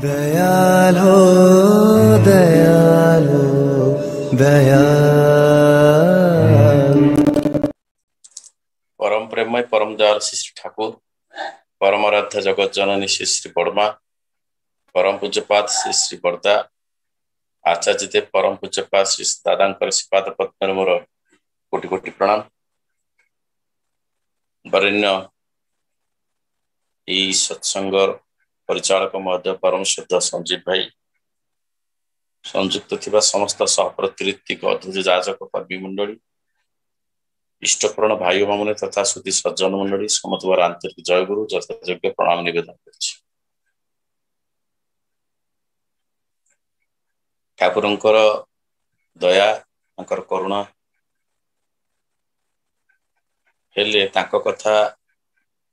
दयाल हो दयाल हो दयाल। परम प्रेममय परम दयाल श्री श्री ठाकुर, परम आराध्य जगत जननी श्री श्री बर्मा, परम पूज्यपाद श्री श्री बर्दा, आचार्य देव परम पूज्यपाद श्री दादा श्रीपाद पद्म मोर कोटि कोटि प्रणाम। वरेण्य यही सत्संग परिचालक महोदय परम शुद्ध संजीव भाई, संयुक्त थिबा समस्त सहप्रतिनिधिक अध्यक्ष जाजक कर्मी मंडली, इष्टप्राण भाई भौणी तथा सुधी सज्जन मंडली समस्त आंतरिक जयगुरु यथायोग्य प्रणाम निवेदन करछि। ठाकुरंकर दया तांकर करुणा हेले तांको कथा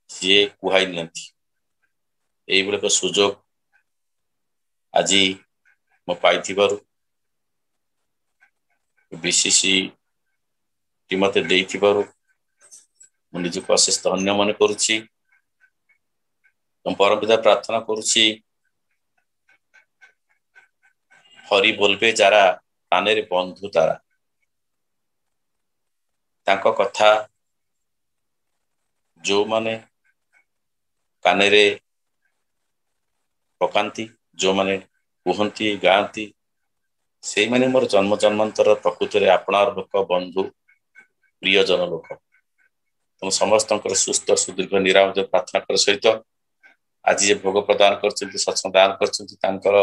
सीए कुहाई नियंती। एई बेले को सुजोग आज मो पाइथिबारु बीसीसी टी मते देइथिबारु मु निजको अशेष धन्य मन करुछि। परम पिता प्रार्थना करुछि हरि बोलबे जारा कानेरे बंधु तारा, तांको कथा जो माने कानेरे पकांती, जो माने कुहंती गांती, से माने मोर जन्म जन्मांतर प्रकृति रे आपणार लोक बंधु प्रियजन लोक। तुम समस्त सुस्थ सुदीर्घ निरामय प्रार्थना कर सहित आज ये भोग प्रदान कर सत्संग दान कर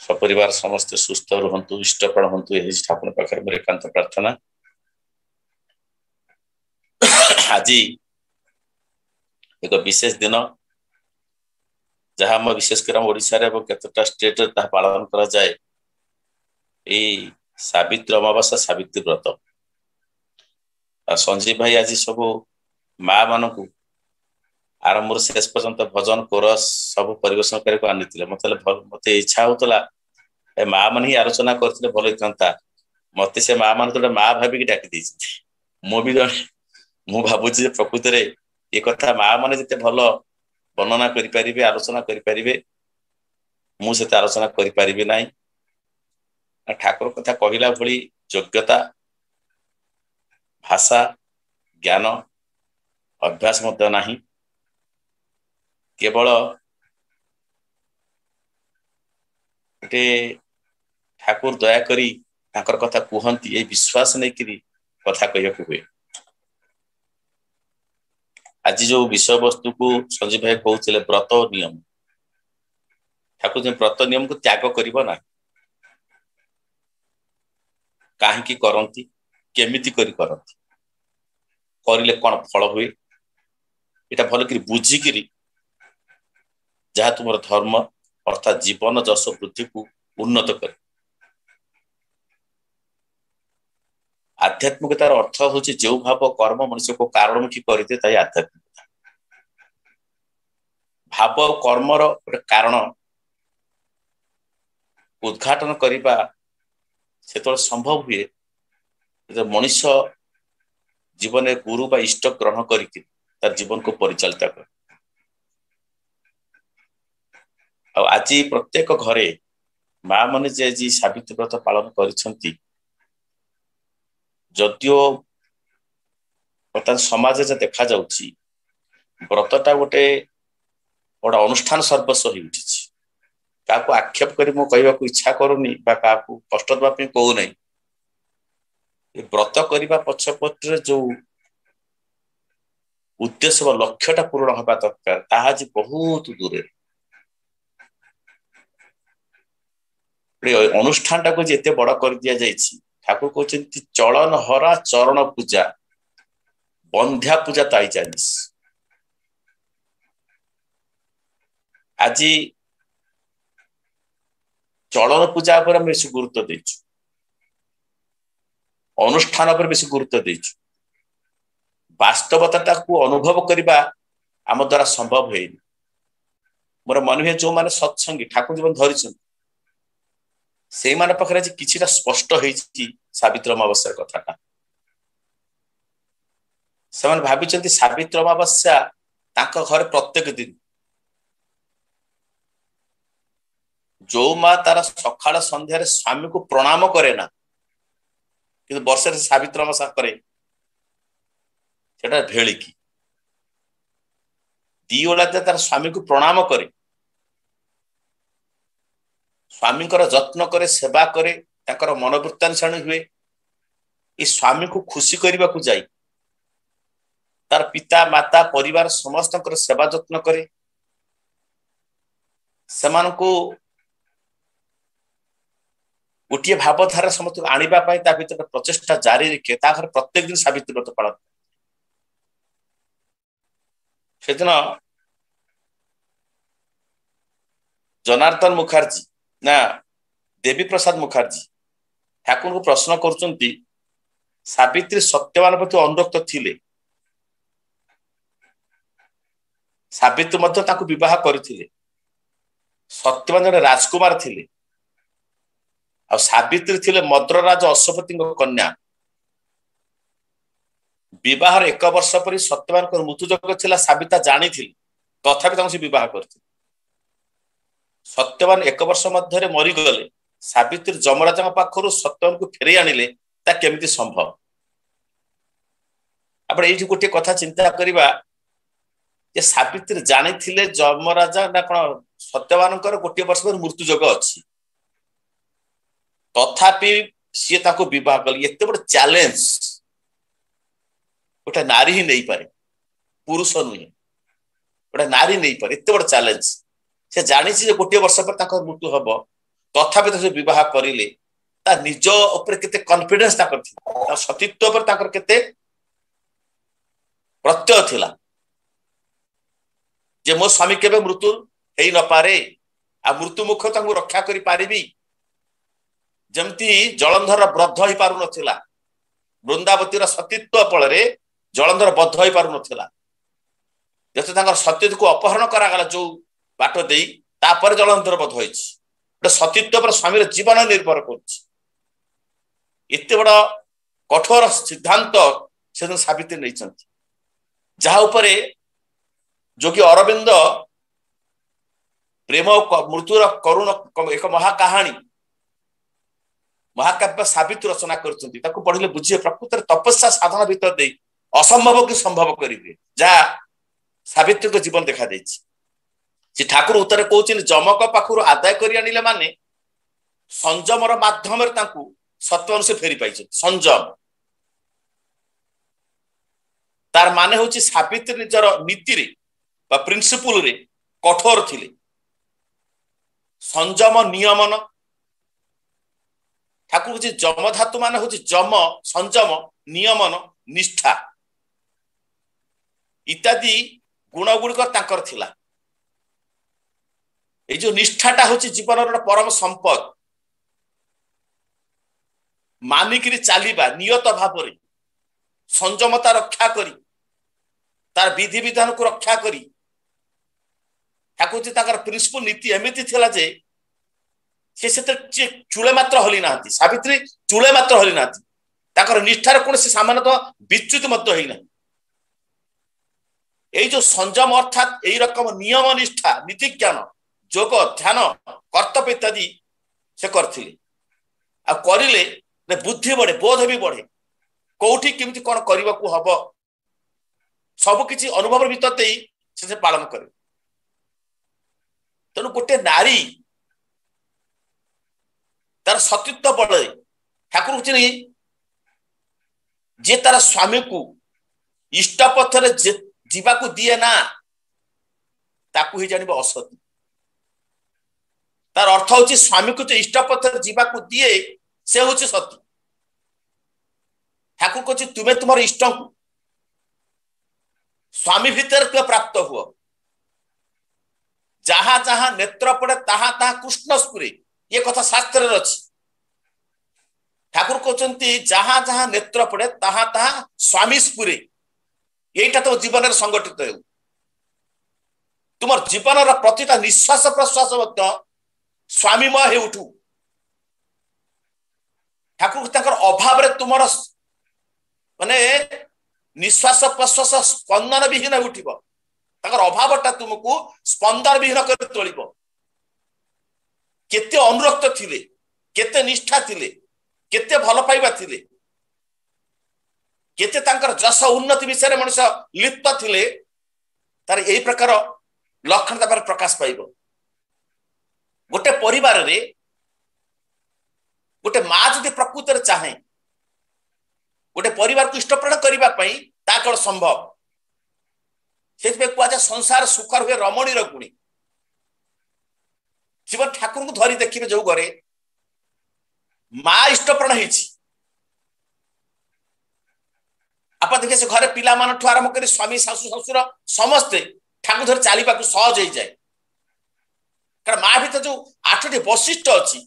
सपरिवार समस्त सुस्थ रुहंतु, इष्टप्राण हंतु, यही ठाकुर पाखे मोर एकांत प्रार्थना। आज एक विशेष दिन जहाँ हम विशेषकर ओडिशा रे केतटा स्टेट ता पालन करा जाए ए सावित्री अमावास्या सावित्री व्रत। संजीव भाई आज सब माँ मान को आरंभ शेष पर्यंत भजन कोरस सब परिवेशन करके आनी मत इच्छा होता ए माँ मान ही आलोचना करते भल होता। मत से माँ मान तो माँ भाविक डाकी मुझे भावुची प्रकृत में ये कथा माँ मैंने जिते भल वर्णना करें आलोचना करें मुझे आलोचना करें ना। ठाकुर कथा कहला भली योग्यता भाषा ज्ञान अभ्यास मत नहीं, केवल गोटे ठाकुर दया करी ताकर कथा कहती ये विश्वास नहीं करी कथा कहू हुए। आज जो विषय वस्तु को संजीव भाई कहते व्रत और नियम, ठाकुर व्रत नियम को त्याग करिबो ना, काहे करती केमिति करती करिले कौन फल हुए इटा भल कि बुझिकी जहाँ तुम धर्म अर्थात जीवन जश वृद्धि को उन्नत कर। आध्यात्मिकतार अर्थ हूँ जो भाव कर्म मनुष्य को कारणमुखी करते ताई आध्यात्मिकता। भाव और कर्मर गोटे कारण उद्घाटन करने से संभव हुए जब मनुष्य जीवन में गुरु बा इष्ट ग्रहण करके तार जीवन को परिचालित कर। आज प्रत्येक घरे माँ मैंने जे सावित्री व्रत पालन कर जदियो बर्तमान समाज देखा जाउछि व्रतटा गोटे बड़ा अनुष्ठान सर्वस्व हो उठी। क्या आक्षेप कर कहवा इच्छा करूनी क्या कष्ट देवाई कहू ना, व्रत करने पछपटे जो उद्देश्य लक्ष्यटा पूर्ण हवा दरकार ताहा आज बहुत दूर। अनुष्ठान टाक जिते बड़ कर दि जाइए ठाकुर कहते चलन हरा चरण पूजा बंध्या पूजा ताई जानिस। आज चलन पूजा पर हम बेसी गुरुत्व देचु, अनुष्ठान पर बेसी गुरुत्व देचु, वास्तवता को अनुभव करने आम द्वारा संभव है। मोर मन हुए जो मैंने सत्संगी ठाकुर जीवन धरी से माने पाखरे आज किछिटा स्पष्ट होइछि सावित्री अमावास्या कथाटा। से भावी सावित्री अमावास्या तांको घर प्रत्येक दिन जो माँ तार सकाळ संध्यार स्वामी को प्रणाम करे ना कि वर्ष सावित्री अमासा करे सेटा भेलिकी दी ओला तार स्वामी को प्रणाम करे स्वामी जत्न करे सेवा करे ताकर मनोवृत्तानुसार हुए ये स्वामी को खुशी करने को जाई तार पिता माता परिवार समस्त सेवा जत्न करे समान को गोटे भावधारा समस्त आनिबा पई ता भीतर प्रचेष्टा जारी रखे ताकर प्रत्येक दिन सावित्री व्रत पालन सेदिन जनार्दन मुखर्जी ना देवी प्रसाद मुखर्जी ठाकुर को प्रश्न करुचंती सावित्री सत्यवान प्रति अनुरक्त थिले सावित्री मध्य ताकु विवाह करथिले सत्यवान जने राजकुमार थिले आ सावित्री थिले मद्रराज अश्वपति कन्या विवाह 1 वर्ष पर सत्यवान को मृत्युजग थिला साविता जानी थी तथापि तांसी विवाह करथि सत्यवान 1 वर्ष मध्य मरी गले सावित्री जमराज पाखरु सत्यवान को फेरे आनिले ता केमिति संभव आपण एठी गोटे कथा चिंता करिबा जे सावित्री जानी थिले जमराजा ना कोन सत्यवान गोटे वर्ष पर मृत्युजग अछि तथापि सी ताको विवाह कले एते बड़ चैलेंज गोटे नारी ही नहीं पारे पुरुष नुहे गोटे नारी नहीं पारे एते बड़ चैलेंज से जानी जे गोटे वर्ष पर ताको मृत्यु हबो तथापि तो विवाह करिले ता निज ऊपर केते कॉन्फिडेंस ताकर थिला ता सतीत्व पर ताकर केते प्रत्यय थिला जे मो स्वामी केबे मृत्यु हेई न पारे आ मृत्यु मुख तांको रक्षा करि पारिबी जमती जलंधर बद्ध होई पारु नथिला वृंदावतीर सतीत्व फल जलंधर बद्ध होई पारु नथिला जते तांकर सतीत्व को अपहरण करागला जो बाट देई तापर जलंधर बद्ध होईछि सतीत्व पर स्वामी जीवन निर्भर कर एते बड़ कठोर सिद्धांत से साबित नहीं जहा उपरे जोगी अरविंद प्रेम मृत्युर करुण एक महाकाहानी महाकाव्य साबित रचना कर पढ़ले बुझे प्रकृत तपस्या साधना भीतर दे असंभव की संभव करेंगे जहाँ सावित्री को जीवन देखा देछि से ठाकुर उत्तर कहते जमक पाखु आदाय कर आनिले माने संयमर माध्यम सत्वन से फेरी पाई संयम तार माने होची सावित्री निजर नीति रे बा प्रिंसिपल रे कठोर थिले संयम नियमन ठाकुर जी जम धातु माने होची जम संयम नियमन निष्ठा इत्यादि गुण गुड़िक तांकर थिला ए जो निष्ठाटा होची जीवन परम संपद मानिकरी चलीबा नियत भाव संयमता रक्षा करी तार विधि विधान को रक्षा करी ठाकुर जी ताकर प्रिंसिपल नीति एमिति थिला जे से चूले मात्र हली ना सावित्री चूले मात्र हली ना ताकर निष्ठार कौन से सामान्यतः विच्युत मत होई ना এই जो संयम अर्थात এই रकम नियम निष्ठा नीति ज्ञान जोग ध्यान कर्तव्य इत्यादि से करथिले आ करिले बुद्धि बढ़े बोध भी बढ़े कोठी केमिति कोन करबा को हबो सब किछि अनुभव भीतर देई से पालन करे तनु गोटे नारी तार सतीत्व बढ़े ठाकुर चिनी जे तार स्वामी को इष्ट पथरे जीवा को दिए ना ताकू ही जानिबो असती तार अर्थ होची स्वामी को जो इष्ट पथरे जीवा को दिए से होची सती ठाकुर को तुम्हें तुम्हारे इष्ट को स्वामी भीतर तुम प्राप्त हुआ जहां जहां नेत्र पड़े तहां तहां कृष्ण स्पुरे ये कथा शास्त्र अच्छी ठाकुर कहते जहां जहां नेत्र पड़े तहां तहां स्वामी स्पुरे यहीटा तो जीवन संगठित हो तुम जीवन प्रतिटा निश्वास प्रश्वास स्वामीमय हो उठू ठाकुर अभाव रे तुम माने निश्वास प्रश्वास स्पंदन विहीन उठिब अभावटा तुमको स्पंदन विहीन कर तोलिब केते अनुरक्त थिले, केते निष्ठा थिले, केते भल पाइबा थिले, केते तांकर जस उन्नति विषय मनुष्य लिप्त थिले, तार यही प्रकार लक्षण तापर प्रकाश पाइबो। गोटे परिवार रे गोटे माँ जदि प्रकृति चाहे गोटे परिवार को इष्टप्रण करने कौन संभव से कहुए संसार सुखर हुए रमणीर गुणी। शिव ठाकुर को धरी देखिए जो घरे माँ इष्टप्रण आप देखिए से घरे पिला मान आरंभ कर स्वामी शाशु शशुर समस्ते ठाकुर धरी चलने को सहज हो जाए। कारण माँ भीतर जो 8टी वैशिष्ट अच्छी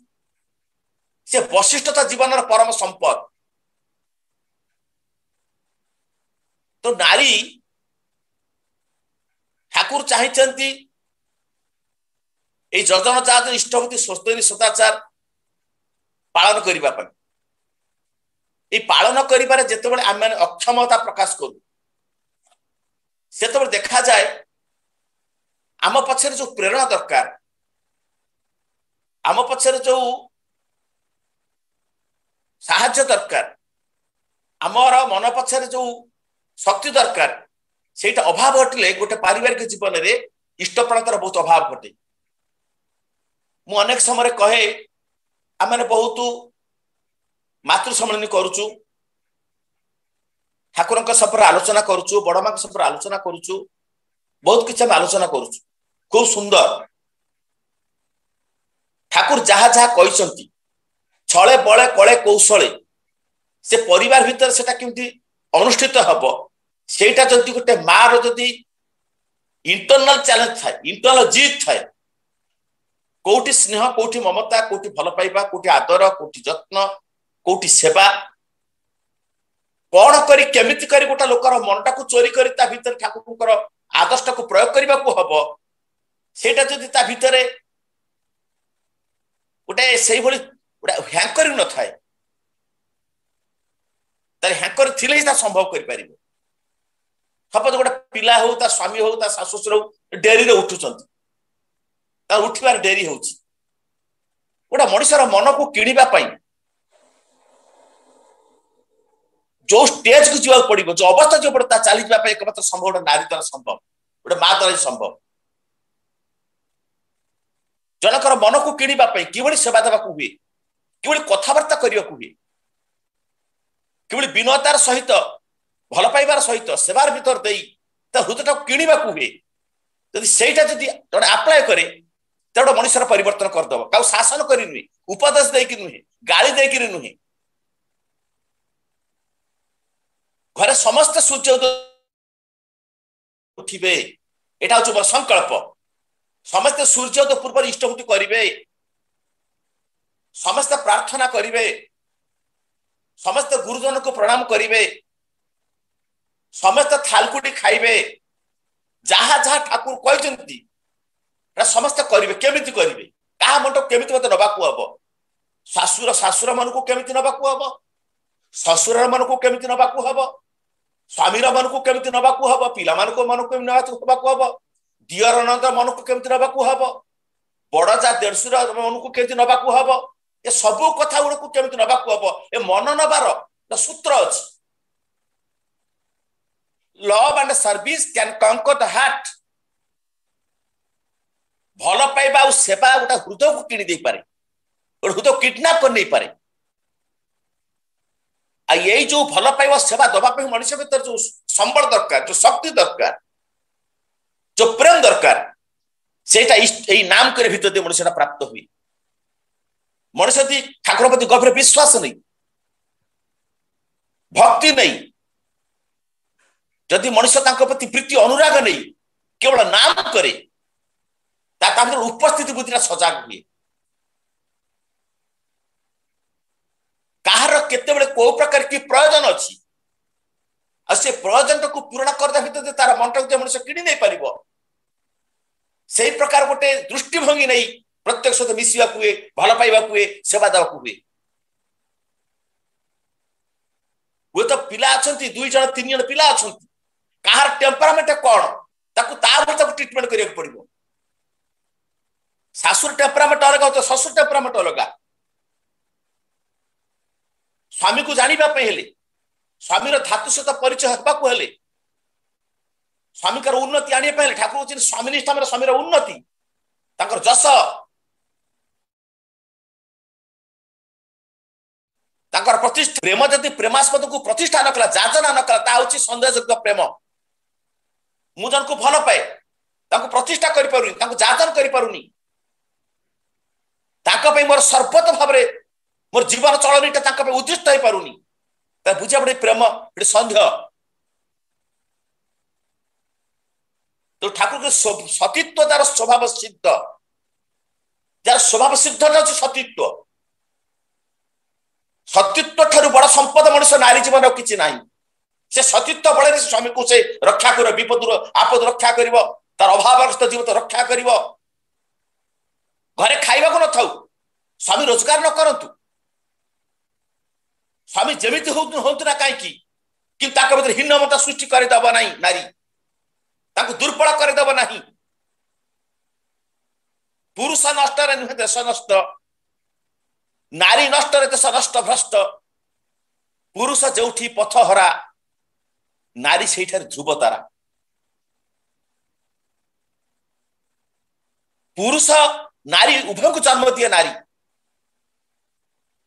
से वैशिष्टता जीवन परम संपद। तो नारी ठाकुर चाहती जजन चाह इष्टवती स्वस्ति सदाचार पालन करने पालन कर आम अक्षमता प्रकाश करू से देखा जाए आम पक्षर जो प्रेरणा दरकार, आम पक्षर जो साहाय्य दरकार, आमर मन पक्षर जो शक्ति दरकार से अभाव घटले गोटे पारिवारिक जीवन में इष्टप्रणतार बहुत अभाव घटे। मु अनेक समय कहे आम बहुत मातृ सम्मिलन करुचु, ठाकुर सफर आलोचना करुचु, बड़ माँ सफर आलोचना करुचु, बहुत किसी आलोचना करुचु। खूब सुंदर ठाकुर जहा जहा कहते छले बले कले कौशले से परिवार भीतर सेटा केमती अनुष्ठित हम सेटा जदि गोटे माँ रदि इंटरनल चैलेंज थाए, इंटरनल जीत थाए, कोठी स्नेह, कोठी ममता, कोठी भल पाइबा, कोठी आदर, कोठी जत्न, कोठी सेवा कौन करी केमिति करी गोटा लोकर मनटा को चोरी करी ता भीतर ठाकुर आदर्श को प्रयोग करने को हम सेटा जदि ता भीतर गोटे से हैंकर न थाए तार हैंकर थिले ही संभव कर सपोज गोटे पिला हो ता स्वामी हो ता सासु ससुर हो डेरी रे उठुचंती ता उठिबार डेरी होची। गोटे मनुष्यर मन को किणिबा पई जो स्टेज को जीवा पड़ो, जो अवस्था जो पड़ता चली जाए एकमात्र संभव गोटे नारी द्वारा संभव, गोटे माँ द्वारा संभव। जनकर मन को किणिबा पई किभली सेवा देवा हुए, किभली कथबार्ता करने को हुए, किभली विनयतार सहित भल पाइबार सहित सेवार भीतर दे हृदय को किणवा हुए, जदि सेटा जदि जड़े आप्लाय करे तो गोटे मनुष्यर परिवर्तन करदेव। क्या शासन कर नुहे, उपदेश देकी नुहे, गाड़ी देकी नुहे, घरे समस्त सूर्य उठिबे एटा हूँ संकल्प। समस्त सूर्योदय पूर्व इष्टभूति करेंगे, समस्त प्रार्थना करेंगे, समस्त गुरुजन को प्रणाम करेंगे, समस्त थालकुटी खाइबे, जहा जहा ठाकुर कहते समस्त करेंगे। केमिति करेंगे, क्या मन केमिति मत नबाकू हम, शाशुर शाशुर मन को केमिति नबाकू हम, शशुर मन को केमिति नबाकू हम, स्वामीर मन को केमिति नबाकू हम, पिला मन को नबाकू हम, दियर नंद मन को केमिति नबाकू हम, बड़ जा देढ़शुर मन को केमिति नबाकू हम, ये सब कथा गुड़ को केमिति नबाकू हम। ए मन नबार सूत्र अछि, लव एंड सर्विस कैन कंकर द हार्ट। भल पाइबा और सेवा गोटे हृदय को किणी दे पारे, हृदय किडनैप कर नहीं पारे। यही जो भल पाइबा सेवा दवाई मनुष्य भीतर जो संबल दरकार, जो शक्ति दरकार, जो प्रेम दरकार, सेटा यही नाम करे भीतर दे मनुष्य प्राप्त हुए। मनुष्य यदि ठाकुर प्रति गभीर विश्वास नहीं, भक्ति नहीं, जदि मनुष्य प्रति प्रीति अनुराग नहीं, केवल नाम करे उपस्थिति बुद्धि सजाग हुए। कहार केतेबेले को प्रकार की प्रयोजन अच्छी से प्रयोजन को पूर्ण करदा भीतर तार मन को मनुष्य किणी नहीं पारिबो, से प्रकार गोटे दृष्टिभंगी नहीं प्रत्येक सहित मिसवा हुए, भल पाइबा हुए, सेवा देवा हुए। वो तो पिला अच्छी 2 जन 3 जन पिला अच्छी, कहार टेम्परामेंट कौन ताकू ट्रिटमेंट करिया पड़िबो। शाशुर टेम्परामेंट अलग हो शशुर टेम्परामेंट अलग स्वामी को जानिबा पे हेले स्वामीर धातु सहित परिचय हेबाकू हेले स्वामीकर उन्नति आने पे ठाकुर होची स्वामी निष्ठा मेरा स्वामीर उन्नति तांकर जस तांकर प्रतिष्ठा प्रेम जदि प्रेमास्पद को प्रतिष्ठा नकला जाचना नकला ता होची संदेहजोग्य प्रेम मु जन को भल पाए तांको प्रतिष्ठा करि पारुनी तांको जाचन करि पारुनी तांको पे मोर सर्वत भाबरे मोर जीवन चलनीटा तांको पे उद्दिष्ट होई पारुनी ता बुझा बडे प्रेम बडे संदेह तो ठाकुर के सतीत्व तार स्वभाव सिद्ध जार स्वभाव सिद्ध अछि सतीत्व सतीत्व ठारू बड़ संपद मनुष्य नारी जीवन किछि नाही से सतीत्व बळे स्वामी को से रक्षा कर विपद आपद रक्षा करिवो तार अभावग्रस्त जीवन रक्षा करिवो घरे खाइबा को न थाउ स्वामी रोजगार न करंतु स्वामी जेमिति होंतु ना काई की कि ताका भीतर हीनमता सृष्टि करे दबा नाही नारी ताको दुर्बल करे दबा नाही पुरुष नष्ट रे नुहे देश नष्ट नारी नष्ट रे देश नष्ट भ्रष्ट पुरुष जोठी पथ हरा नारी सेठार ध्रुव तारा पुरुष नारी उभय को जन्म दिए नारी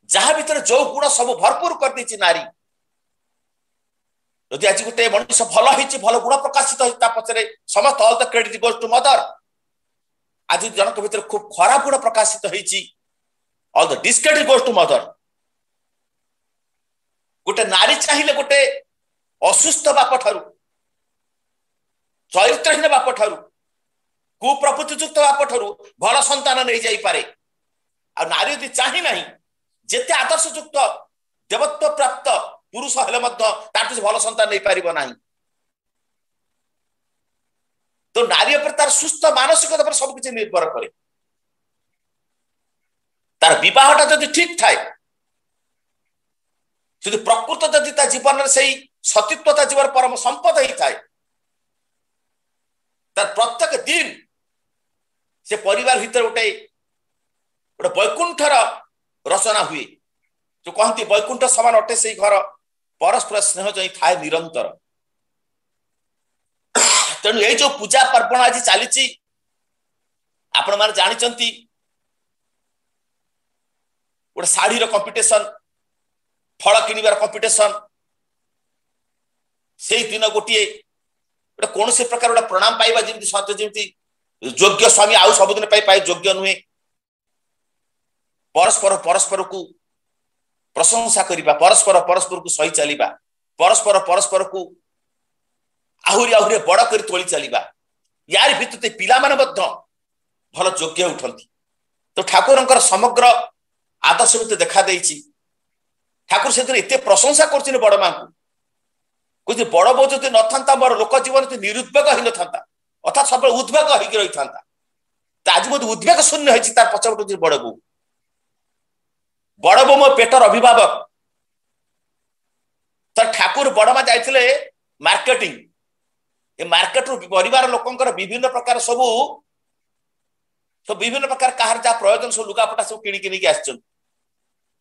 जहाँ भीतर जो गुण सब भरपूर कर दी नारी यदि आज गोटे मनुष्य भल भल गुण प्रकाशित होता पचरे समस्त all the credit goes to mother आज जनक भीतर खूब खराब गुण प्रकाशित होती all the discredit goes to mother गोटे नारी चाहिए गोटे असुस्थ बाप ठारू चरित्रहीन बाप ठारू कुप्रवृत्तियुक्त बाप ठारू भल संतान नहीं जाई पारे आ नारी यदि चाहि नहीं जेते आदर्श युक्त देवत्व प्राप्त पुरुष हेले मध्य तार भल संतान नहीं पारिबो नहीं तो नारी पर तार सुस्थ मानसिकता पर सब किछि निर्भर करे तार विवाहटा जदि ठीक थाए शुद्ध प्रकृत जदि ता जीवन से सतीत्वता जीवन परम संपद ही थाए तार प्रत्येक दिन से परिवार भीतर गोटे वैकुंठर रचना हुए जो कहती वैकुंठ समान अटे से घर परस्पर स्नेह जो थाए निरंतर तेणु ये जो पूजा पर्वण आज चली आपण माने जानिचंती गोटे शाढ़ी कंपिटिशन फल किनिबार कंपिटिशन से दिन गोटे कौन से प्रकार गोटे प्रणाम पाइबा जमी सत्य जमी योग्य स्वामी आउ सबुदिन पाए योग्य नुहे परस्पर परस्पर को प्रशंसा करिबा परस्पर परस्पर को सही चलिबा परस्पर परस्पर को आहुरी आहुरी बड़ कर तोली चलिबा यार भित्ते पिला माने मध्य भल योग्य उठंती तो ठाकुरंकर समग्र आदर्श भितर देखा देइछि ठाकुर से एते प्रशंसा करछिन बड़ मां को कुछ बड़ बो जदि नथांता मोर लोक जीवन निरुद्वेग ही नथांता अर्थात सब उद्वेग होई रही थांता त आज मो उद्वेग शून्य होइछि तार पछपट बड़ बो मो पेटर अभिभावक तो ठाकुर बड़मा जाइथिले मार्केटिंग ए मार्केट रु परिवार लोकंकर विभिन्न प्रकार सब विभिन्न प्रकार कहार जा प्रयोजन सब लुगापटा सब किणी किणी आछन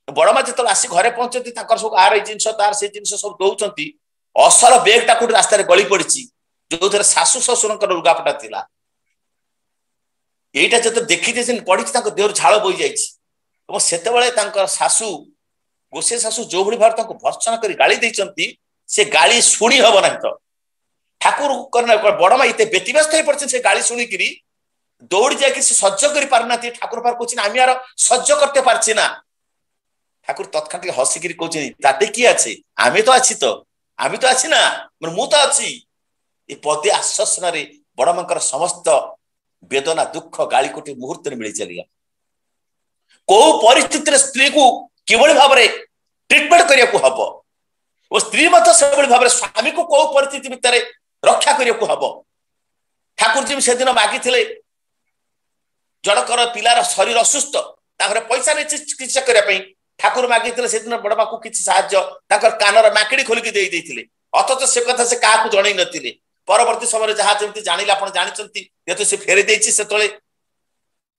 बड़मा जत आसी घरे पहुंचती ताकर सब आर जिंस तार से जिंस सब दउचंती असल बैग टा कोट रास्ता रे गली पड़िछि जो थरे सासु ससुरंकर लुगापटा थिला एटा जत देखि जेसिन पड़िछि ताको देहर झाळ बोई जाइछि और सेते बेले तांकर सासु गोसे सासु जो भली भार ताको भर्सना करी गाली दैचंती से गाली सुनी हबो नाही तो ठाकुर करना बड़मा इते व्यतिव्यस्त हो पड़छन से गाली सुनी करी दौड़ जाय कि सज्ज करि पारनाती ठाकुर पार कोचिन आमी यार सज्ज करते पारछि ना ठाकुर तत्काल हसी करी कोचिन ताते की আছে आमी तो आछि तो आमी तो आछि ना मु तो आछि ए पदे आश्वासन रे बड़मांकर समस्त वेदना दुख गाली कोटी मुहूर्त रे मिली चलिया को परिस्थिति स्त्री को किभली भाव में ट्रीटमेंट करिया को हबो ओ स्त्री मत से बड़ी भाव स्वामी को को परिस्थिति भितर रक्षा करिया को हबो ठाकुर जी से दिन मागी थिले जड़कर पिलार शरीर असुस्थ ताकर पैसा ने चिकित्सा करिया पई ठाकुर मागी थिले से दिन बड़बा को किछि सहाय्य ताकर कानर माकड़ी खोल के देई दैथिले अथच से कथा से का को जणै नथिले परवर्ती समय जहा जेमति जानिला आपण जानिचंती जेतो से फेरे देछि से तळे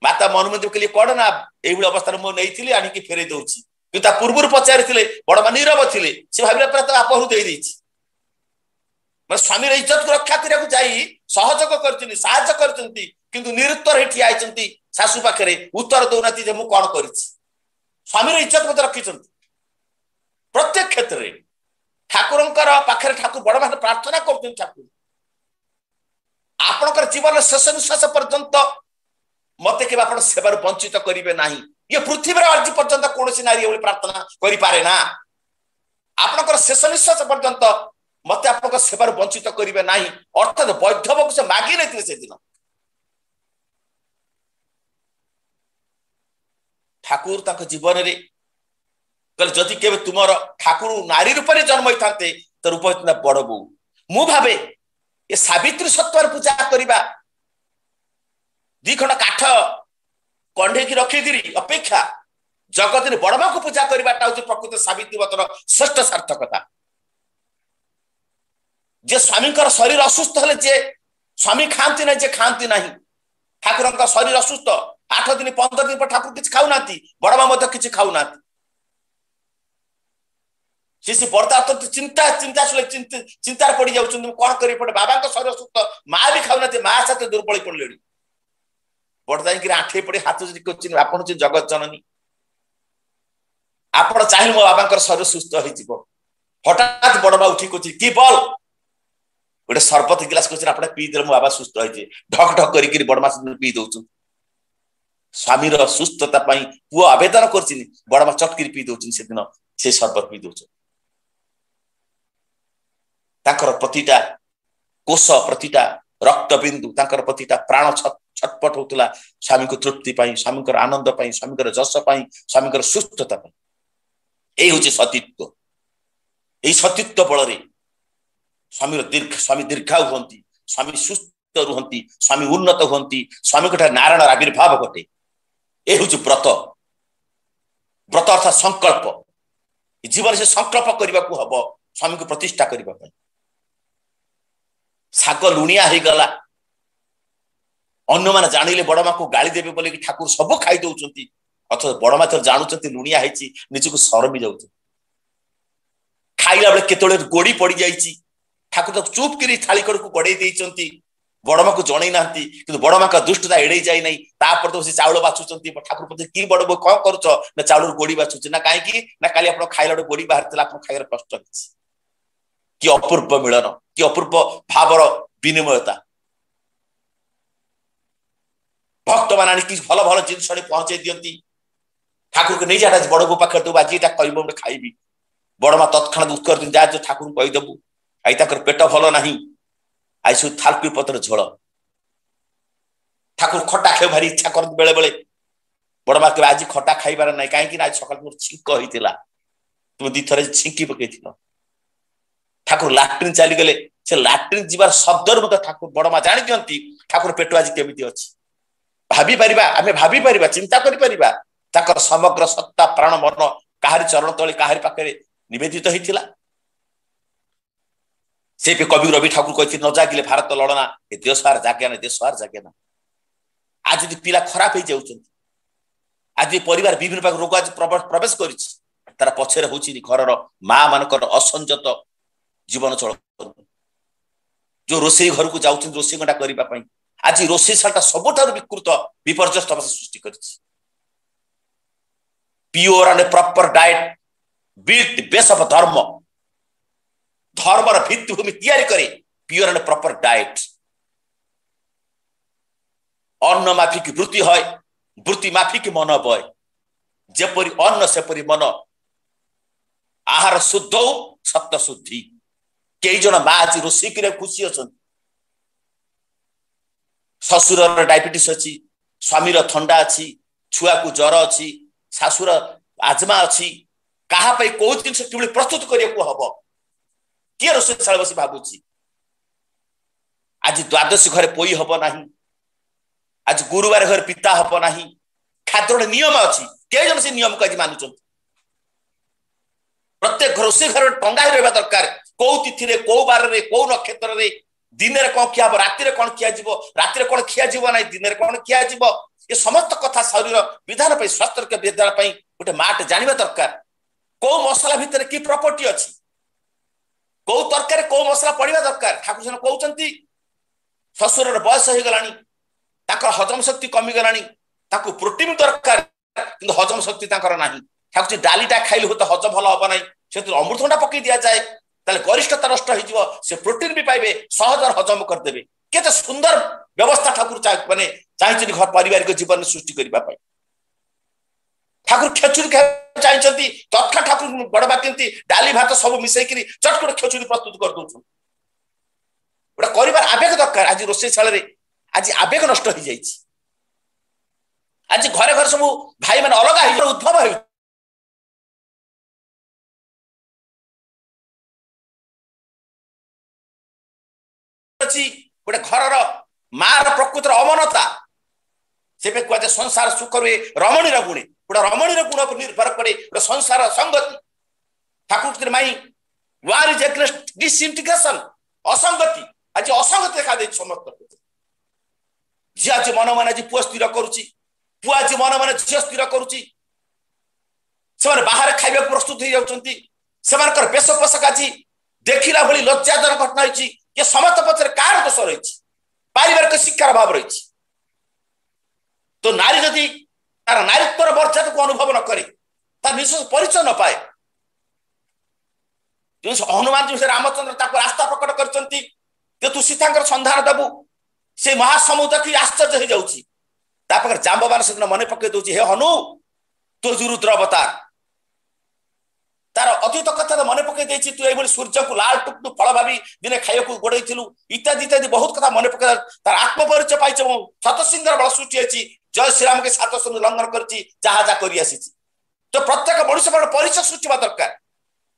माता मन मंदिर के लिए कौन ना एभଳି अवस्था मु नहीं आनिकी फेरे दउछि कि ता पूर्व पचारिथिले बड़मा नीरव थिले से भाबिला पर तो आपहु देई दैछि मैं स्वामी इज्जत को रक्षा करिया जाई सहयोग करछिनी सहायता करछंती किंतु निरुत्तर हे ठिया आइछंती सासु पाखरे उत्तर दउनाती जे मु कोन करिछि स्वामी इज्जत मत रखिछंती प्रत्येक क्षेत्र रे ठाकुरंकर पाखरे ठाकुर बड़ मान प्रार्थना करछन ठाकुर आपनकर जीवन शेष निश्वास पर्यंत मते के आपण सेवार वंचित करिवे नाही ये पृथ्वी रे आज पर्यंत कोनोसी नारी एवली प्रार्थना करि पारे ना आपनकर शेष निश्वास पर्यंत मते आपनकर सेवार वंचित करिवे नाही अर्थात वैधव से मागी नथिले से दिन ठाकुर तक जीवन रे कल जति केबे तुमर ठाकुर नारी रूप रे जन्म होइथाते त रूप इतना बड़ बो मु भाबे ये सावित्री सत्वर पूजा करिबा दी खंड काठ कंढे की रखी दिरी अपेक्षा जगत ने बड़मा को पूजा करिबाटा होची प्रकृत सावित्री व्रतर श्रेष्ठ सार्थकता जे स्वामी कर शरीर असुस्थ हले जे स्वामी खांती ना जे खांती नहीं ठाकुर का शरीर असुस्थ 8 दिन 15 दिन पर ठाकुर किछ खाउ नाती बड़मा मध्य किछ खाउ नाती से बर्दा तो चिंता चिंता सुले चिंतार पड़ी जाउछन कोन करि पड़े बाबा का शरीर असुस्थ मां भी खाउ नाती मां साथे दुर्बल पड़लेडी बड़दा कि आठे पड़े हाथ जि कोचिन आपन जे जगत जननी आपन चाहिल मो बाबा का शरीर सुस्थ होई जिवो हठात बड़मा उठी कोची की बोल गोटे सरबत गिलास कोचिन आपन पी दे मो बाबा सुस्थ होई जे ढक ढक करि करि बड़मा पी दउछु स्वामी रो सुस्थता पई पुओ आवेदन करछिन बड़मा चटकिरी पी दउछिन से दिन से सरबत पी दउछु ताकर प्रतिटा कोष प्रतिटा रक्त बिंदु ताकर प्रतिटा प्राण छटपट होतला स्वामी को तृप्ति पाई स्वामी को आनंद पाई स्वामी को जस पाई स्वामी को सुस्थता पाई एई होची सतीत्व एई सतीत्व बल रे स्वामी दीर्घायु होंती स्वामी सुस्थ रुहंती स्वामी उन्नत होंती स्वामी को नारायण आविर्भाव घटे ए होची व्रत व्रत अर्थात संकल्प जीवन से संकल्प करने को हबो स्वामी को प्रतिष्ठा करबा पई साग लुणिया हो गला अन्य माने जानिले बड़मा को गाली देबे बोले कि ठाकुर सब खाई दउचंती अथवा बड़मा तो जानुचंती लुणिया हैची निजको शरमी जाउछ खाइला बेले केतोले गोड़ी पड़ी जाईची ठाकुर तो चुप करी थाली कड़ को गड़े देइचंती बड़मा को जणै नांती किंतु बड़मा का दुष्टता एड़ै जाई नै तापर तो से चावल बाछुचंती ठाकुर पते की बड़बो क करूछ ना चावल गोड़ी बाछुच ना काहे की ना काली आपण खाइला गोड़ी बाहरतला आपण खाइरा कष्ट किछ कि अपूर्व मिलन कि अपूर्व भावर विनिमयता भक्त मानानी कि भल भल जिनस पहुंचे दियंती ठाकुर को नहीं जाटा बड़ गो पाखे तो बाजी एटा कहबो हम खाइबी बड़मा तत्क्षण उत्तर दिन जा जो ठाकुर कहि देबू आई ताकर पेट भल नाही आइसु थालपी पत्र झोल ठाकुर खट्टा खाइ भारी इच्छा कर बेले बेले बड़मा के आज खट्टा खाइबार नाही काहे कि आज सकाल मोर छिंक होइतिला तुम दी थरे छिंकी पकेथिलो ठाकुर लैट्रिन चली गले से लैट्रिन जीवार शब्दर मत ठाकुर बड़मा जानि दियंती ठाकुर पेट आज केमिति अछि भाबी परिबा आमे भाबी परिबा चिंता करि परिबा ताकर समग्र सत्ता प्राण मन काहारी चरण तळे काहारी पाखरे निवेदित होइतिला से पे कवि रवि ठाकुर कहथि न जागिले भारत लड़ना ए देशवार जागे ना देशवार जागे ना आज यदि पिला खराब हो जाउछन आज परिवार विभिन्न प्रकार रोग आज प्रवेश करिछि तार पछरे होछि घरर मां मानकर असंजत जीवन चल जो रोसई घर को जाउछन रोसई गंडा करिबा पई आज रोसई सालटा सबठार विकृत विपर्यस्त अवस्था सृष्टि करिछि pure and proper diet built base of धर्म धर्मर भित्तिभूमि तैयारी करे प्योर एंड प्रॉपर डाइट अन्न माफिक वृत्ति है वृत्ति माफिक मन बय जेपरि अन्न सेपरि मन आहार शुद्ध सत्य शुद्धि कई जन माँ आज रोषे कर खुशी अच्छा शशुर डायबिटीज अच्छी स्वामी थंडा अच्छी छुआ को ज्वर अच्छी शाशुर आजमा अच्छी कहा कौ जिन प्रस्तुत करने हम किए रोषेशाला बस भावुची आज द्वादशी घरे पोई हम ना आज गुरुवार घर पिता हम ना खाद्य नियम अच्छी कई जन से नियम को आज मानुंट प्रत्येक रोषे घर टंगा रहा दरकार कौ तिथि रे कौ बार रे कौ नक्षत्र रे दिन रे कौन खिया राति रे कौन खिया जीवो राति रे कौन खिया जीवो ना दिन रे कौन खिया जीवो ये समस्त कथा शरीर विधान पे स्वास्थ्य विधान पे गोटे माटे जानवा दरकार को मसला भितर की प्रॉपर्टी अच्छी को तरकारी को मसला पड़वा दरकार ठाकुर जन कहते शशुर बयस हो गलानी हजम शक्ति कमी गलानी प्रोटीन दरकार कि हजम शक्ति नहीं ठाकुर डालीटा खाइल हो तो हजम भल हम ना से अमृतभंडा पकई दि जाए ताले गरिष्ठता नष्ट हो से प्रोटीन भी पाइबे सहज हजम करदेवे केते सुंदर व्यवस्था ठाकुर माने चाहिए घर पारिवारिक जीवन सृष्टि करने ठाकुर खेचुरी चाहिए तत्का ठाकुर बड़बा केमती डाली भात सब मिसेकरी चटकट खेचुरी प्रस्तुत कर दउछु गोटे करिबार आवेग दरकार आज रोषेशाला रे आज आवेग नष्ट हो जाई आज घरे घर सब भाई माने अलग ही उद्भव हो गोटे घर मार प्रकृतिर अमनता से कह संसार सुख रुए रमणी गुणे गोटे रमणी गुण पर निर्भर करे गोटे संसार संगति ठाकुर माई वार इज एग्नेस्ट डिसइंटीग्रेशन असंगति आज असंगति देखा दे समस्त झी आज मन मन आज पुआ स्थिर करुच्ची पुआ आज मन मन झी स्थिर करुच्ची से बाहर खाइबा प्रस्तुत हो जाती बेश पोषक आज देखला भली लज्जाजनक घटना होती ये समस्त पक्षर कार दोष रही पारिवारिक शिक्षार अभाव रही तो नारी जदि तार नारीत्वर मर्यादा को अनुभव न करे तार निश्चित परिचय न पाए जो हनुमान जी से रामचंद्र रास्ता प्रकट करचंती तू सीता संधान देबू से महासमुद्र की आश्चर्य हो जाउची ता पाखर जांबवान से मन पकई दउची हे हनु तो रुद्र अवतार तार अतीत कथा मन पकई देछि तू एबोली सूर्य को लाल टुकटु फल भाबी दिने खाइବାକୁ गोड़ैथिलु इत्यादि इत्यादि बहुत कथा मन पकई तार आत्मपरिचय पाइछ शतसिंहर बल सृष्टि अछि जय श्री राम के सात समुद्र लंघन करछि जहा जा करि आसीछि तो प्रत्येक मनुष्य परिचय सृष्टि दरकार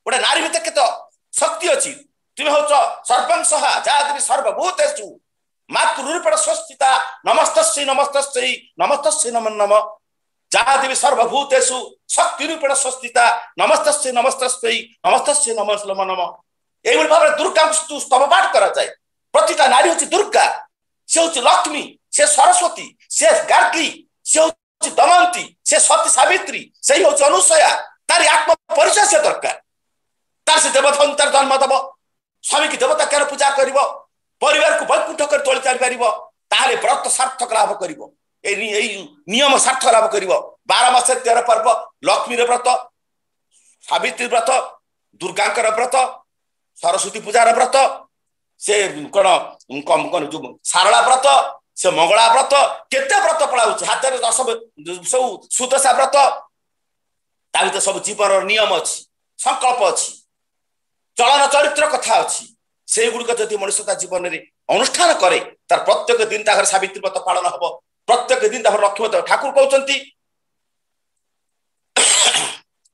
गोटे नारी भितर केते शक्ति अछि तुमे होच सर्वंसह जाति सर्वभूतेषु मातृरूपेण स्वस्थिता नमस्तस्यै नमस्तस्यै नमस्तस्यै नमो नमः जाति सर्वभूतेषु शक्ति रूपेण स्वस्थिता नमस्तस्यै नमस्तस्यै नमस्तस्यै नमो नमः एवं भाव दुर्गा को स्तव पाठ करा जाए प्रतिटा नारी होची दुर्गा से होची लक्ष्मी से सरस्वती से गार्गी से होची दमयंती से सती सावित्री से होची अनुसया तारी आत्म परिचय से दरकार तार से देवता जन्म दब स्वामी की देवता केर पूजा करिवो परिवार को वैकुंठ कर तोली चली पारिबो ताले व्रत सार्थक लाभ करिवो नियम सार्थक लाभ करिवो 12 मास 13 पर्व लक्ष्मी रे व्रत सावित्री व्रत दुर्गांकर व्रत सरस्वती पूजार व्रत से कौन जो सारला व्रत से मंगला व्रत केते व्रत पड़ाउछ हाथ रे सब सुदशा व्रत ता सब जीवन नियम अछि संकल्प अछि चलन चरित्र कथा अछि से गुड़िक जदि मनुष्यता जीवन में अनुष्ठान करे तार प्रत्येक दिन तार सावित्री व्रत पालन हम प्रत्येक दिन तार लक्ष्मी व्रत ठाकुर कहते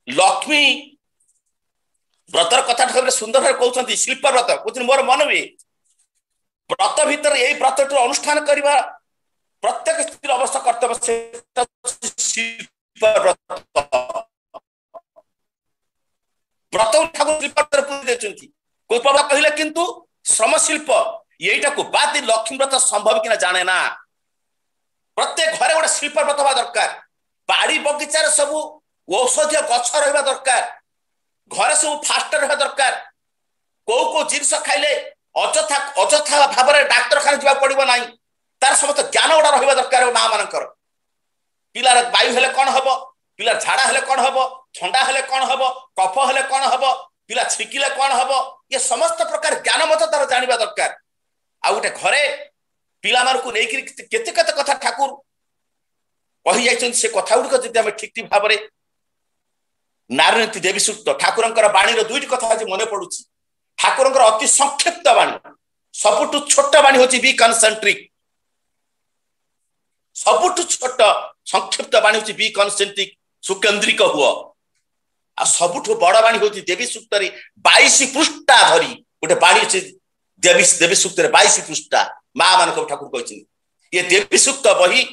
लक्ष्मी व्रतर कथा ठाकुर सुंदर भाव कहते शिल्प व्रत कहते मोर मन हुए व्रत भीतर यही व्रत अनुष्ठान करवा प्रत्येक स्त्री अवस्था कर्तव्य शिल्प व्रत ठाकुर शिल्प पूरी कोई बाबा कहले किंतु श्रम शिल्प यहीटा को बात लक्ष्मी व्रत संभव कि जाने ना प्रत्येक घरे गोटे शिल्प व्रत हवा दरकार बाड़ी बगीचार सब औषधीय गछ रहा दरकार घरे सब फास्ट रहा दरकार को जिनस खाइले अजथा अजथा भाव में डाक्तरखाना जावा पड़ो ना तार समस्त ज्ञान गुड़ा रहा दरकार माँ मानकर पिलार वायु हेले कौन हम पिलार झाड़ा हेले कौन हम ठंडा हेले कौन हम कफ हेले कौन हम पिला छिकिले कौन हम ये समस्त प्रकार ज्ञान मत तार जानवा दरकार आ गोटे घरे पिला को लेकिन केते केते कथा ठाकुर कही जाइछन से कथा गुड़िक जदि आम ठीक ठीक भाव नारायणी देवी सूक्त ठाकुर बाणी दुईटी कथा आज मन पड़ुछि ठाकुर अति संक्षिप्त बाणी सबुठु छोट बाणी होची बी कनसेंट्रिक सबुठु छोट संक्षिप्त बाणी होची बी कनसेंट्रिक सुकेंद्रिक हुआ आ सबुठु बड़ बाणी होची देवी सूक्त रे 22 पृष्ठा धरी गोटे बाणी अछि देवी सूक्त रे 22 पृष्ठा मां मान को ठाकुर कहछि ये देवी सूक्त बही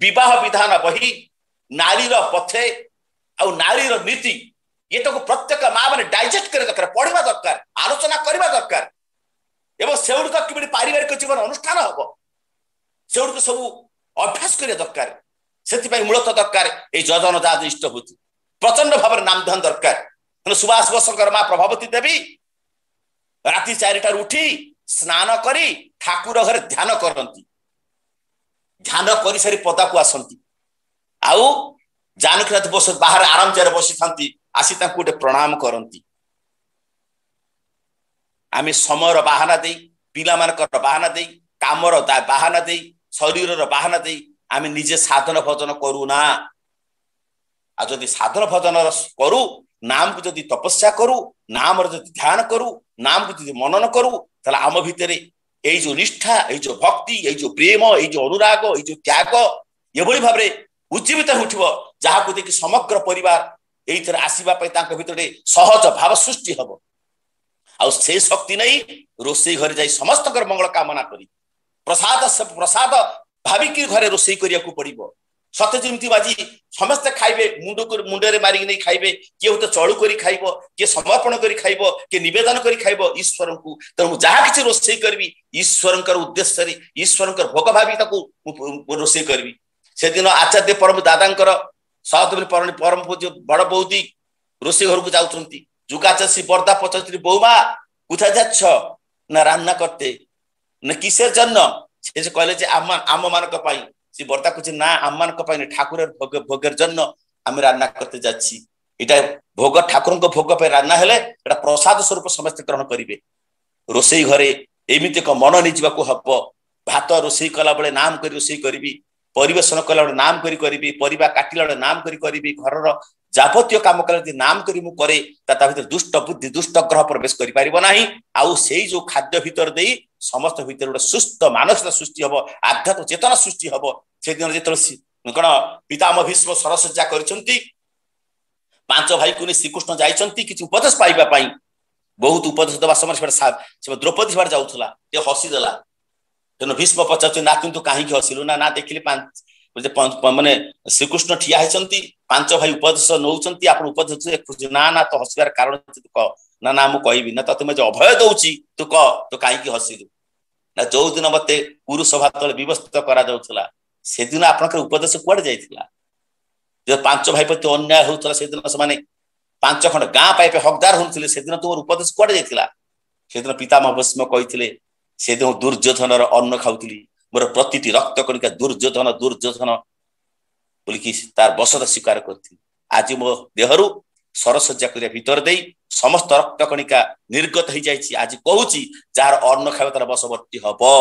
विवाह विधान बही नारी रो पथे आ नारी रो नीति ये तो प्रत्येक मां माने डाइजेस्ट करे दरकार पढ़िबा दरकार आलोचना करबा दरकार एवं सेउड का किबि पारिवारिक जीवन अनुष्ठान हबो सेउड को सब अभ्यास करे दरकार से मूलतः दरकार ये जजन जाज इष्टभूति प्रचंड भाव नाम ध्यान दरकार सुभाष बोसकर माँ प्रभावती देवी राति 4टार उठी स्नान करी ठाकुर घर ध्यान करती ध्यान कर सारी पदा को आसती आउ जानकीनाथ बोस बाहर आराम चेयर बसी था आसी गोटे प्रणाम करती आम समय बाहाना दे पिला बाहाना दे कामर बाहाना दे शरीर बाहाना दे आम निजे साधन भजन करूना आदि साधन भजन करू नाम को जदि तपस्या करू नाम ध्यान करू नाम को जदि मनन करू ताले आम भितर ये जो निष्ठा ये जो भक्ति ये जो प्रेम ये जो अनुराग ये जो त्याग ये भाव उज्जीवित उठिबो जहा को देखि समग्र परिवार एइथर आसीबा पय तांक भितरे सहज भाव सृष्टि हबो आ से शक्ति नहीं रोसई घर जाई समस्त मंगल कामना करी प्रसाद भाविकी घरे रोसई करिया को पड़िबो सत्य जेमती बाजी समस्त खाइबे मुंडरे मारिक नहीं खाइबे किए तो चलू करी खाइबो किए समर्पण करी खाइबो किए निवेदन करी खाइबो ईश्वर को तेणु जहाँ किसी रोसई करबी ईश्वर उद्देश्य रे ईश्वर भोग भावी रोसई करबी से दिन आचार्य परम दादा सहदेव परम पूज्य बड़ बौदी रोसई घर को जाउछंती जुगाचासी बर्दा पचत्री बौमा कुथा जाछ ना रान्ना करते न किसेर जन्म से कहले आम मानक पाई से बर्दा कुछ ना आम मानक पाई ठाकुर भोगर जन्म आम रान्ना करते जाछि इटा भोग ठाकुर भोग पे रान्ना हेले एटा प्रसाद स्वरूप समस्त ग्रहण करिवे रोसई घरे एमिति एक मन नहीं जाको हबो भात रोसई कला बेले नाम करी रोसई करबी परिवेशन कला बेले नाम करी करबी परिबा काटिला बेले नाम करी करबी घरर जाबतीय काम कले नाम करी मु करे ता भीतर दुष्ट बुद्धि दुष्ट ग्रह प्रवेश करि परिबो नाही आउ सेई जो खाद्य भीतर देई समस्त भीतर गोटे सुस्थ मानसिक सृष्टि हबो आध्यात्म चेतना सृष्टि हबो से दिन जे कण पितामह भीष्म सरसज्जा करिसंती पांच भाई को श्रीकृष्ण जाइसंती किछ उपदेश पाइबा पई बहुत उपदेश दबा समय से द्रौपदी बार जाउथला ते हसी देला तेन भीष्म पचार नातु तो कहीं हसिलु ना देखिली माने श्रीकृष्ण ठिया होती पांच भाई उपदेश नौकरी आप उपदेश खुशी ना तो हसबार कारण कह ना ना मुझे कहबी ना तो मुझे अभय दौची तू कह तो कहीं हसिलु ना जो दिन मत पुरु सभा तले व्यवस्थित करा से दिन आप उपदेश कुआड़े जाइथिला जब पांच भाई प्रति अन्याय होता से दिन से पांच खंड गाँ पाइपे हकदार होते से दिन तुम उपदेश कुआड़े जाइथिला से दिन पितामह भीष्म कही से दिन दुर्योधन अन्न खाऊली मोर प्रति रक्त कणिका दुर्योधन दुर्योधन बोलिकी तार बसता स्वीकार करती आज मो देहरु सरसज्जा करिया भीतर दे समस्त रक्त कणिका निर्गत हो जाइछि आज कहूची जार अन्न खाइबा तार बसवर्ती हबो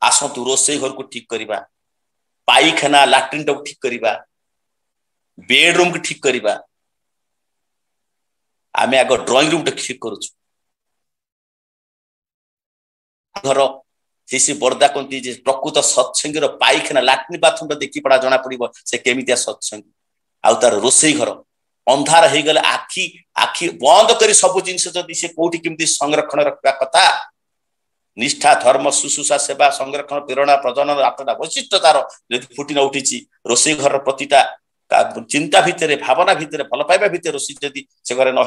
आसंतु रोसई घर को ठीक करिबा पाइखाना लैट्रिन को ठीक करिबा बेडरूम को ठीक करिबा आमे आग ड्राइंग रूम ठीक करूछु घर से बर्दा कहती प्रकृत सत्संगी पाइखाना लाट्रिन बाथरूम देखी पड़ा जना पड़ो से केमितिया सत्संगी आउ तार रोसई घर अंधार हो गले आखि आखि बंद कर सब जिनस जदि से कोठी केमिति संरक्षण रखा कथा निष्ठा धर्म शुश्रूषा सेवा संरक्षण प्रेरणा प्रजनन 8टा वैशिष्ट तार यदि फुटी न उठी रोसई घर प्रतिटा चिंता भितर भावना भितर भल पाइबा भितर रोसई जदि से घर न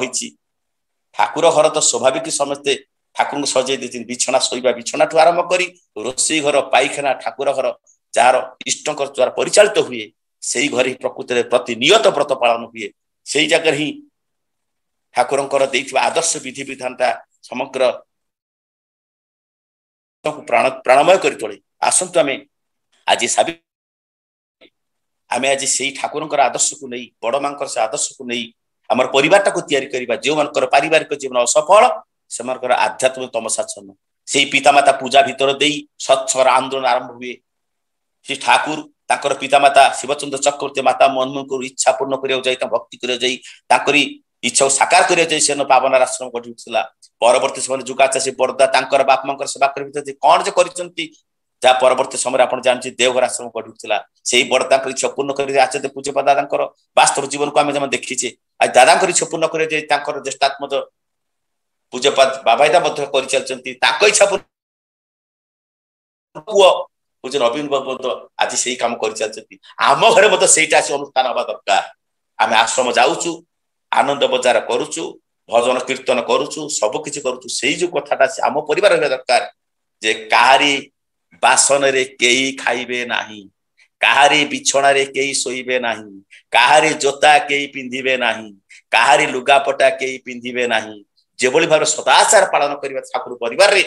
ठाकुर घर तो स्वाभाविक समस्ते ठाकुर सजाई देती बिछना शोवा बिछना ठू आरंभ कर रोसई घर पाइखाना ठाकुर घर जार इष्ट द्वारा परिचालित हुए से घर ही प्रकृति प्रतिनियत व्रत पालन हुए से जगह ही ठाकुर आदर्श विधि विधान समग्र प्राणमय कर तोले आसतु आम आज आम आज से ठाकुर आदर्श को नहीं बड़ मां से आदर्श को नहीं आम परिवार को या जो मान पारिवारिक जीवन असफल से आध्यात्म तमसाचन से पितामाता पूजा भीतर दे सत्संग आंदोलन आरंभ हुए श्री ठाकुर ताकर पितामाता शिवचंद्र चक्रवर्ती माता मनमोहन को इच्छा पूर्ण करने भक्ति कर इच्छा साकार कर पावन आश्रम गढ़ी उठा परवर्ती समय जुगाचाषी बर्दा बाप मां सेवा कर कौन जे कर जहाँ परवर्ती समय आप जानते देवघर आश्रम गढ़ी उठा से बर्दा इच्छा पूर्ण कर आचार्य पूज्य दादा वास्तव जीवन को आम देखीचे आज दादा इच्छा पूर्ण कर ज्येष्ठात्मज पूज्यपाद बाबाईदा कर इच्छा पुओ पूज्य नवीन बाबू आज से कम कर आम घरे मत से अनुष्ठान हवा दरकार आम आश्रम जाऊचु आनंद बजार करुचु भजन कीर्तन करुचु सबकि करुचु से जो कथाटा आम परिवार दरकार जे काहारी बासन रे केही खाइबे नाही काहारी बिछणारे केही शोइबे नाही, काहारी जोता केही पिंधिबे नाही, काहारी लुगापटा केही पिंधिबे नाही। जेभଳି भाବରେ सदाचार पालन करिबा ठाकुर परिवार रे